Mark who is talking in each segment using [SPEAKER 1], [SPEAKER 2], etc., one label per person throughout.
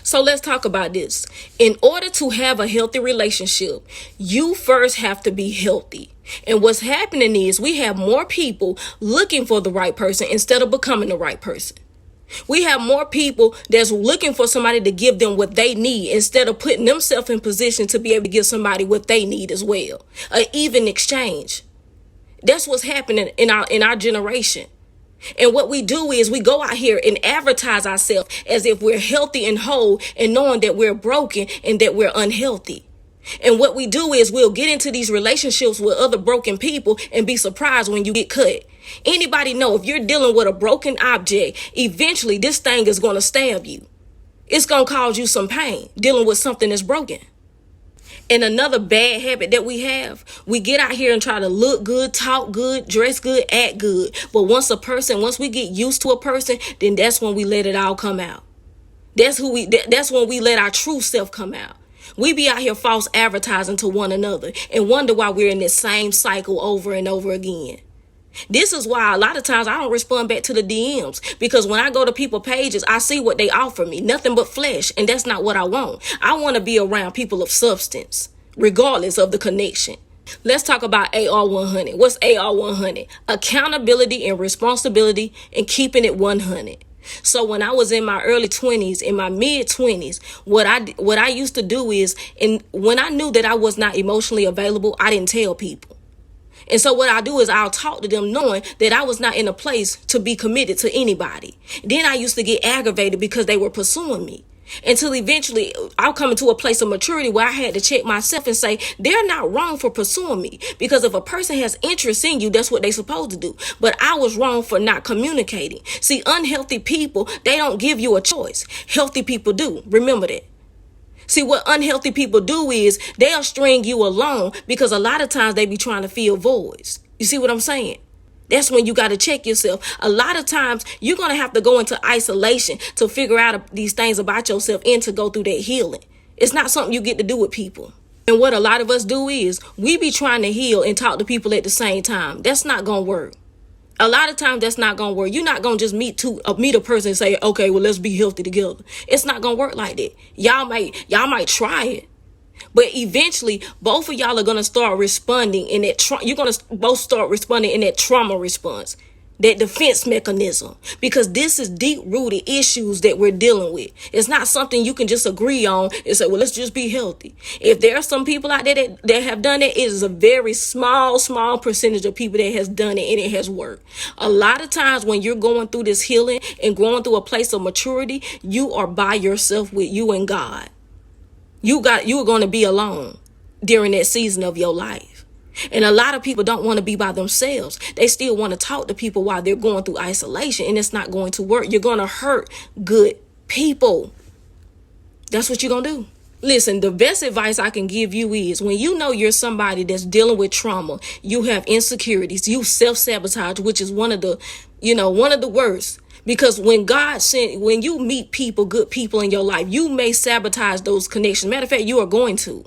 [SPEAKER 1] So let's talk about this. In order to have a healthy relationship, you first have to be healthy. And what's happening is we have more people looking for the right person instead of becoming the right person. We have more people that's looking for somebody to give them what they need instead of putting themselves in position to be able to give somebody what they need as well. An even exchange. That's what's happening in our generation. And what we do is we go out here and advertise ourselves as if we're healthy and whole, and knowing that we're broken and that we're unhealthy. And what we do is we'll get into these relationships with other broken people and be surprised when you get cut. Anybody know if you're dealing with a broken object, eventually this thing is going to stab you. It's going to cause you some pain dealing with something that's broken. And another bad habit that we have, we get out here and try to look good, talk good, dress good, act good. But once we get used to a person, then that's when we let it all come out. That's when we let our true self come out. We be out here false advertising to one another and wonder why we're in this same cycle over and over again. This is why a lot of times I don't respond back to the DMs, because when I go to people's pages, I see what they offer me, nothing but flesh. And that's not what I want. I want to be around people of substance, regardless of the connection. Let's talk about AR100. What's AR100? Accountability and responsibility and keeping it 100. So when I was in my early 20s, in my mid 20s, what I used to do is, and when I knew that I was not emotionally available, I didn't tell people. And so what I do is I'll talk to them knowing that I was not in a place to be committed to anybody. Then I used to get aggravated because they were pursuing me. Until eventually I'll come into a place of maturity where I had to check myself and say, they're not wrong for pursuing me. Because if a person has interest in you, that's what they're supposed to do. But I was wrong for not communicating. See, unhealthy people, they don't give you a choice. Healthy people do. Remember that. See, what unhealthy people do is they'll string you along because a lot of times they be trying to fill voids. You see what I'm saying? That's when you got to check yourself. A lot of times you're going to have to go into isolation to figure out these things about yourself and to go through that healing. It's not something you get to do with people. And what a lot of us do is we be trying to heal and talk to people at the same time. That's not going to work. A lot of times that's not going to work. You're not going to just meet a person and say, okay, well, let's be healthy together. It's not going to work like that. Y'all might try it. But eventually, both of y'all are going to start responding in that you're going to both start responding in that trauma response, that defense mechanism, because this is deep-rooted issues that we're dealing with. It's not something you can just agree on and say, well, let's just be healthy. If there are some people out there that have done it, it is a very small percentage of people that has done it and it has worked. A lot of times when you're going through this healing and going through a place of maturity, you are by yourself with you and God. You are going to be alone during that season of your life. And a lot of people don't want to be by themselves. They still want to talk to people while they're going through isolation, and it's not going to work. You're going to hurt good people. That's what you're going to do. Listen, the best advice I can give you is when you know you're somebody that's dealing with trauma, you have insecurities, you self-sabotage, which is one of the worst. Because when you meet people, good people in your life, you may sabotage those connections. Matter of fact, you are going to.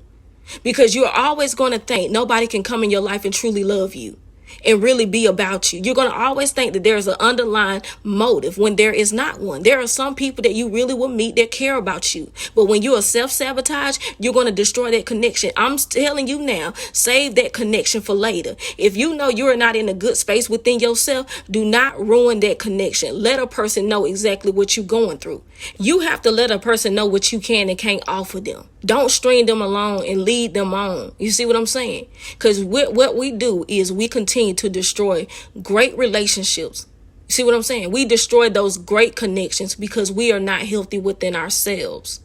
[SPEAKER 1] Because you're always going to think nobody can come in your life and truly love you and really be about you. You're going to always think that there's an underlying motive when there is not one. There are some people that you really will meet that care about you. But when you are self-sabotage, you're going to destroy that connection. I'm telling you now, save that connection for later. If you know you're not in a good space within yourself, do not ruin that connection. Let a person know exactly what you're going through. You have to let a person know what you can and can't offer them. Don't string them along and lead them on. You see what I'm saying? Because what we do is we continue to destroy great relationships. You see what I'm saying? We destroy those great connections because we are not healthy within ourselves.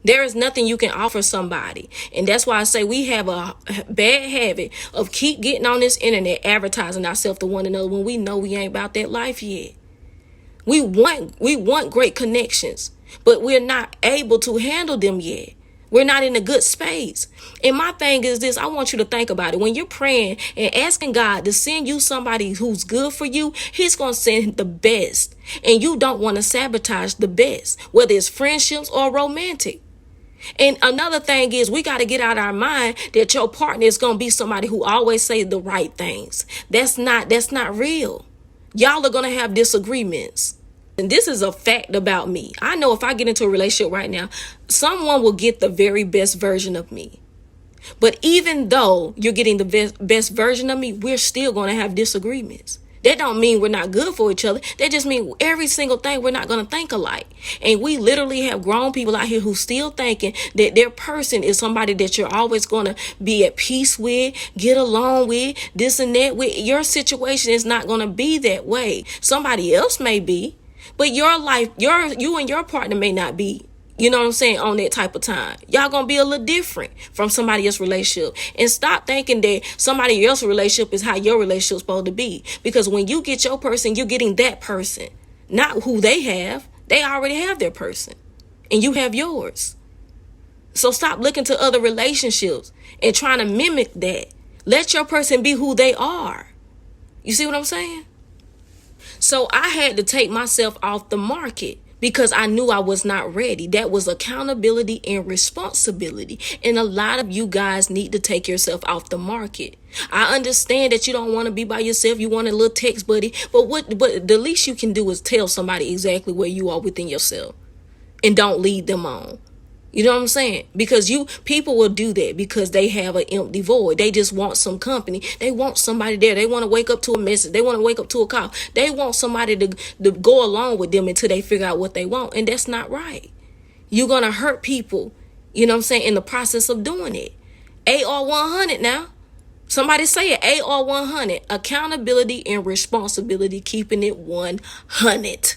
[SPEAKER 1] There is nothing you can offer somebody. And that's why I say we have a bad habit of keep getting on this internet advertising ourselves to one another when we know we ain't about that life yet. We want great connections, but we're not able to handle them yet. We're not in a good space. And my thing is this, I want you to think about it. When you're praying and asking God to send you somebody who's good for you, he's going to send the best. And you don't want to sabotage the best, whether it's friendships or romantic. And another thing is we got to get out our mind that your partner is going to be somebody who always say the right things. That's not real. Y'all are going to have disagreements. And this is a fact about me. I know if I get into a relationship right now, someone will get the very best version of me. But even though you're getting the best version of me, we're still going to have disagreements. That don't mean we're not good for each other. That just means every single thing we're not going to think alike. And we literally have grown people out here who still thinking that their person is somebody that you're always going to be at peace with, get along with, this and that with. Your situation is not going to be that way. Somebody else may be, but your life, you and your partner may not be. You know what I'm saying? On that type of time. Y'all gonna be a little different from somebody else's relationship. And stop thinking that somebody else's relationship is how your relationship's supposed to be. Because when you get your person, you're getting that person. Not who they have. They already have their person. And you have yours. So stop looking to other relationships and trying to mimic that. Let your person be who they are. You see what I'm saying? So I had to take myself off the market, because I knew I was not ready. That was accountability and responsibility. And a lot of you guys need to take yourself off the market. I understand that you don't want to be by yourself. You want a little text buddy. But the least you can do is tell somebody exactly where you are within yourself. And don't lead them on. You know what I'm saying? Because people will do that because they have an empty void. They just want some company. They want somebody there. They want to wake up to a message. They want to wake up to a call. They want somebody to go along with them until they figure out what they want. And that's not right. You're going to hurt people, you know what I'm saying, in the process of doing it. AR 100 now. Somebody say it. AR 100. Accountability and responsibility, keeping it 100.